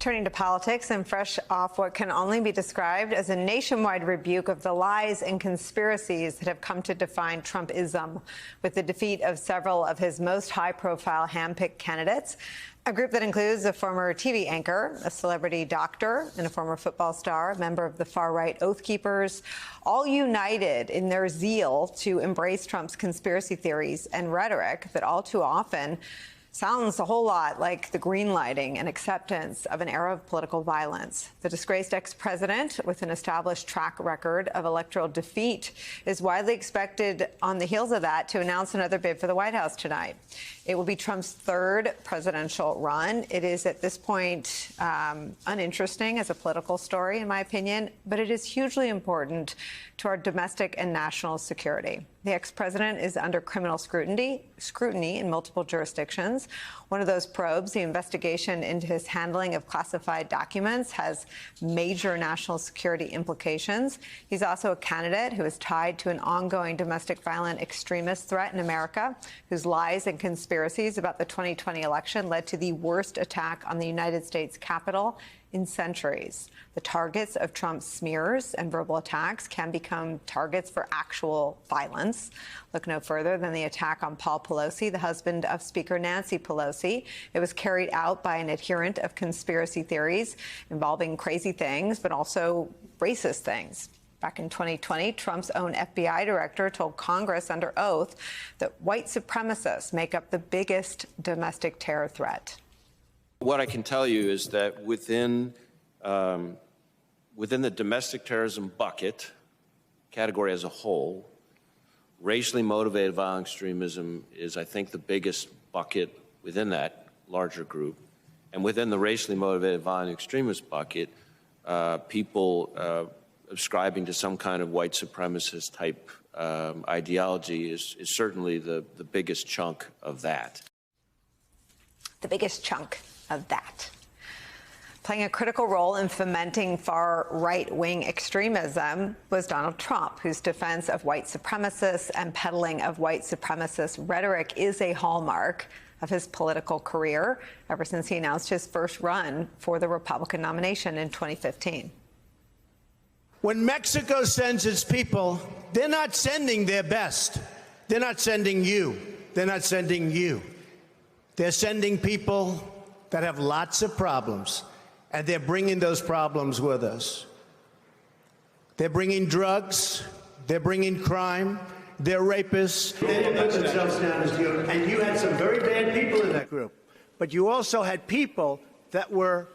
Turning to politics and fresh off what can only be described as a nationwide rebuke of the lies and conspiracies that have come to define Trumpism, with the defeat of several of his most high-profile hand-picked candidates. A group that includes a former TV anchor, a celebrity doctor, and a former football star, a member of the far-right Oath Keepers, all united in their zeal to embrace Trump's conspiracy theories and rhetoric that all too often sounds a whole lot like the greenlighting and acceptance of an era of political violence. The disgraced ex-president, with an established track record of electoral defeat, is widely expected on the heels of that to announce another bid for the White House tonight. It will be Trump's third presidential run. It is at this point uninteresting as a political story, in my opinion, but it is hugely important to our domestic and national security. The ex-president is under criminal scrutiny in multiple jurisdictions. One of those probes, the investigation into his handling of classified documents, has major national security implications. He's also a candidate who is tied to an ongoing domestic violent extremist threat in America, whose lies and conspiracies about the 2020 election led to the worst attack on the United States Capitol in centuries. The targets of Trump's smears and verbal attacks can become targets for actual violence. Look no further than the attack on Paul Pelosi, the husband of Speaker Nancy Pelosi. It was carried out by an adherent of conspiracy theories involving crazy things, but also racist things. Back in 2020, Trump's own FBI director told Congress under oath that white supremacists make up the biggest domestic terror threat. What I can tell you is that within the domestic terrorism bucket category as a whole, racially motivated violent extremism is, I think, the biggest bucket within that larger group. And within the racially motivated violent extremist bucket, people ascribing to some kind of white supremacist type ideology is certainly the biggest chunk of that. The biggest chunk of that. Playing a critical role in fomenting far right-wing extremism was Donald Trump, whose defense of white supremacists and peddling of white supremacist rhetoric is a hallmark of his political career ever since he announced his first run for the Republican nomination in 2015. When Mexico sends its people, they're not sending their best. They're not sending you. They're not sending you. They're sending people that have lots of problems, and they're bringing those problems with us. They're bringing drugs, they're bringing crime, they're rapists. They didn't put themselves down as you, and you had some very bad people in that group. But you also had people that were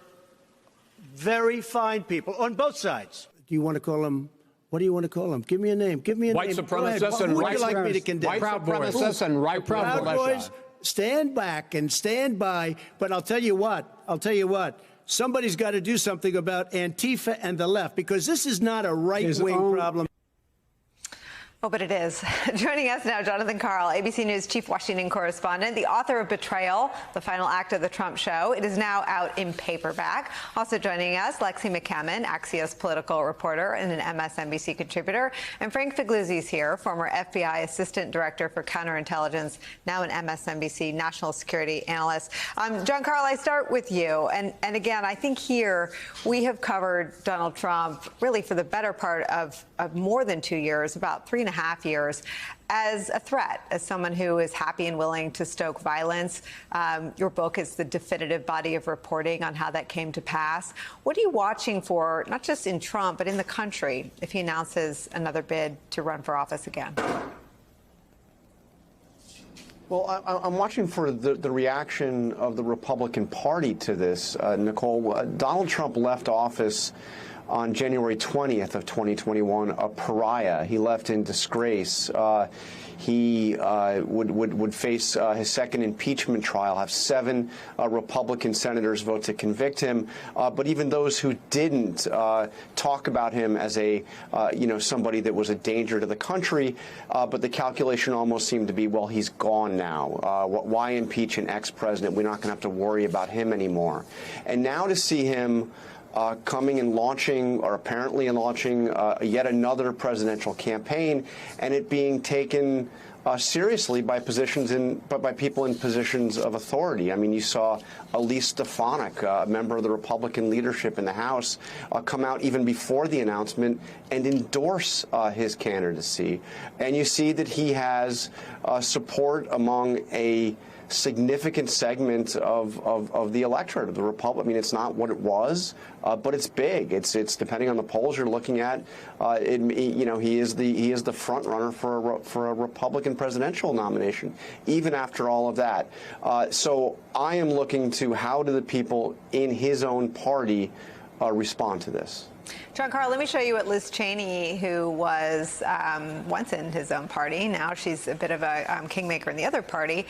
very fine people on both sides. Do you want to call them? What do you want to call them? Give me a name. Give me a white name. Supremacists and white like me to condemn? White supremacists and right Proud Boys. Stand back and stand by. But I'll tell you what. Somebody's got to do something about Antifa and the left, because this is not a right-wing problem. Oh, but it is. Joining us now, Jonathan Karl, ABC News chief Washington correspondent, the author of Betrayal, the final act of the Trump show. It is now out in paperback. Also joining us, Lexi McCammon, Axios political reporter and an MSNBC contributor. And Frank Figliuzzi's here, former FBI assistant director for counterintelligence, now an MSNBC national security analyst. John Karl, I start with you. And again, I think here we have covered Donald Trump really for the better part of more than 2 years, about 3.5 years, as a threat, as someone who is happy and willing to stoke violence. Your book is the definitive body of reporting on how that came to pass. What are you watching for, not just in Trump, but in the country, if he announces another bid to run for office again? Well, I'm watching for the reaction of the Republican Party to this, Nicole. Donald Trump left office on January 20th of 2021, a pariah. He left in disgrace. He would face his second impeachment trial, have 7 Republican senators vote to convict him. But even those who didn't talk about him as a, somebody that was a danger to the country. But the calculation almost seemed to be, well, he's gone now. Why impeach an ex-president? We're not going to have to worry about him anymore. And now to see him coming and launching, or apparently launching, yet another presidential campaign, and it being taken seriously by people in positions of authority. I mean, you saw Elise Stefanik, a member of the Republican leadership in the House, come out even before the announcement and endorse his candidacy. And you see that he has support among a significant segment of the electorate of the Republic. I mean, it's not what it was, but it's big. It's depending on the polls you're looking at. He is the front runner for a Republican presidential nomination, even after all of that. So I am looking to how do the people in his own party respond to this. John Karl, let me show you what Liz Cheney, who was once in his own party, now she's a bit of a kingmaker in the other party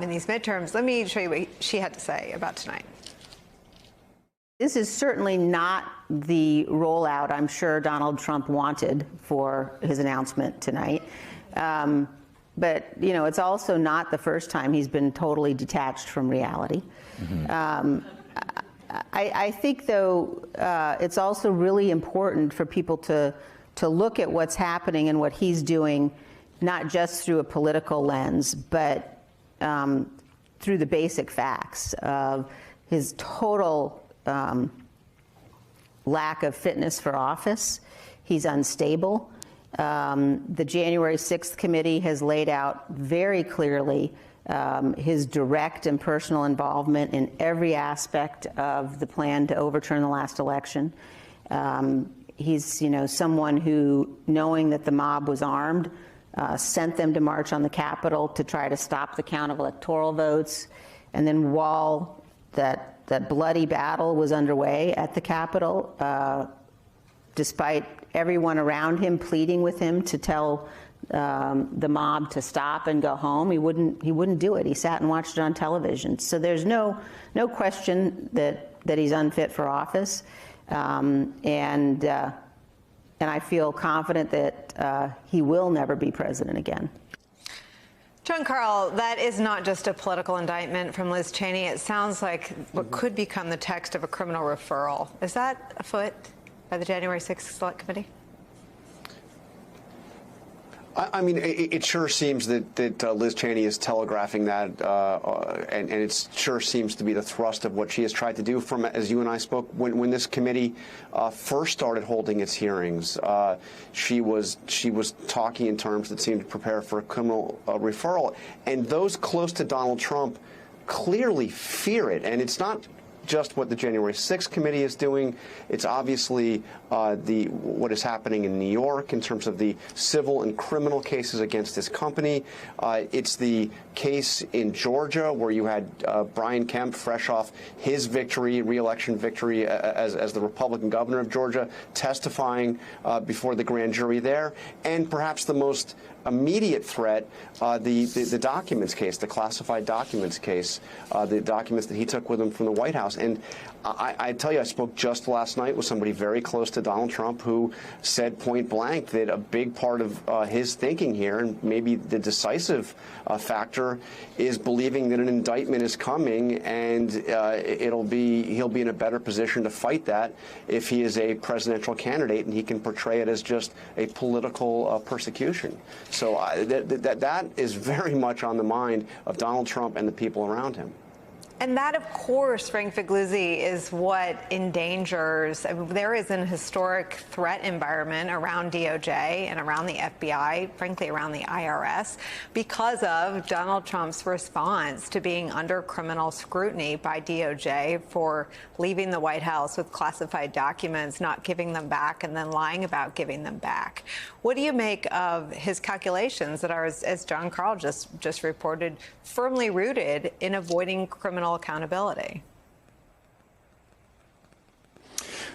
in these midterms. Let me show you what she had to say about tonight. This is certainly not the rollout I'm sure Donald Trump wanted for his announcement tonight. But, you know, it's also not the first time he's been totally detached from reality. Mm-hmm. I think, though, it's also really important for people to look at what's happening and what he's doing, not just through a political lens, but through the basic facts of his total lack of fitness for office. He's unstable. The January 6th committee has laid out very clearly his direct and personal involvement in every aspect of the plan to overturn the last election. He's, you know, someone who, knowing that the mob was armed, sent them to march on the Capitol to try to stop the count of electoral votes. And then while that bloody battle was underway at the Capitol, despite everyone around him pleading with him to tell the mob to stop and go home, he wouldn't do it. He sat and watched it on television. So there's no question that he's unfit for office, and I feel confident that he will never be president again. John Karl, that is not just a political indictment from Liz Cheney. It sounds like what could become the text of a criminal referral. Is that afoot by the January 6th Select Committee? I mean, it sure seems that Liz Cheney is telegraphing that, and it sure seems to be the thrust of what she has tried to do from, as you and I spoke, when this committee first started holding its hearings. She was talking in terms that seemed to prepare for a criminal referral, and those close to Donald Trump clearly fear it, and it's not just what the January 6th committee is doing. It's obviously what is happening in New York in terms of the civil and criminal cases against this company. It's the case in Georgia where you had Brian Kemp, fresh off his victory, re-election victory as the Republican governor of Georgia, testifying before the grand jury there. And perhaps the most immediate threat, the documents case, the classified documents case, the documents that he took with him from the White House. And I tell you, I spoke just last night with somebody very close to Donald Trump who said point blank that a big part of his thinking here, and maybe the decisive factor, is believing that an indictment is coming, and he'll be in a better position to fight that if he is a presidential candidate and he can portray it as just a political persecution. So that is very much on the mind of Donald Trump and the people around him. And that, of course, Frank Figliuzzi, is what endangers. I mean, there is an historic threat environment around DOJ and around the FBI, frankly, around the IRS, because of Donald Trump's response to being under criminal scrutiny by DOJ for leaving the White House with classified documents, not giving them back, and then lying about giving them back. What do you make of his calculations that are, as John Karl just reported, firmly rooted in avoiding criminal accountability?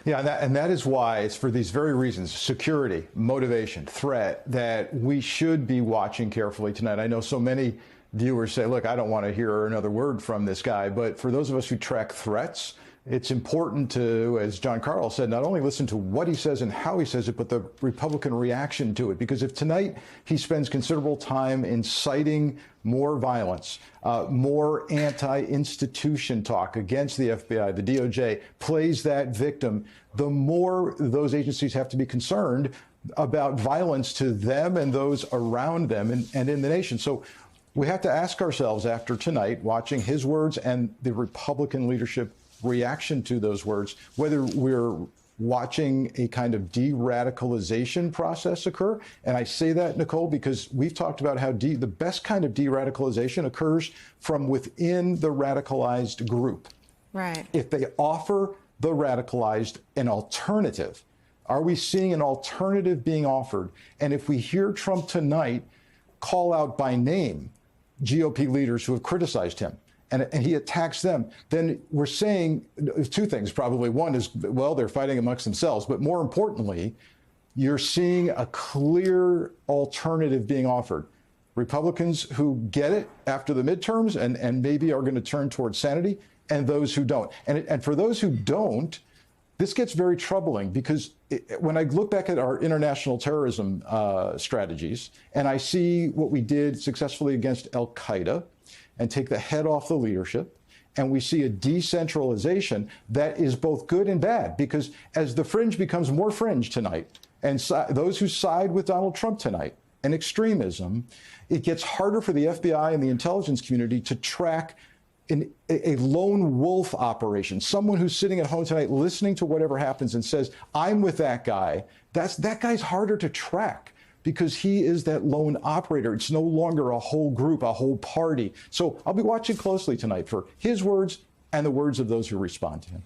Yeah, and that is why, it's for these very reasons, security, motivation, threat, that we should be watching carefully tonight. I know so many viewers say, look, I don't want to hear another word from this guy. But for those of us who track threats, it's important to, as John Karl said, not only listen to what he says and how he says it, but the Republican reaction to it. Because if tonight he spends considerable time inciting more violence, more anti-institution talk against the FBI, the DOJ, plays that victim, the more those agencies have to be concerned about violence to them and those around them and in the nation. So we have to ask ourselves after tonight, watching his words and the Republican leadership reaction to those words, whether we're watching a kind of de-radicalization process occur. And I say that, Nicole, because we've talked about how the best kind of de-radicalization occurs from within the radicalized group. Right. If they offer the radicalized an alternative, are we seeing an alternative being offered? And if we hear Trump tonight call out by name GOP leaders who have criticized him, and he attacks them, then we're saying two things probably. One is, well, they're fighting amongst themselves. But more importantly, you're seeing a clear alternative being offered. Republicans who get it after the midterms and maybe are going to turn towards sanity, and those who don't. And for those who don't, this gets very troubling because when I look back at our international terrorism strategies, and I see what we did successfully against al-Qaeda, and take the head off the leadership, and we see a decentralization that is both good and bad, because as the fringe becomes more fringe tonight, and those who side with Donald Trump tonight, and extremism, it gets harder for the FBI and the intelligence community to track a lone wolf operation, someone who's sitting at home tonight listening to whatever happens and says, I'm with that guy. That guy's harder to track, because he is that lone operator. It's no longer a whole group, a whole party. So I'll be watching closely tonight for his words and the words of those who respond to him.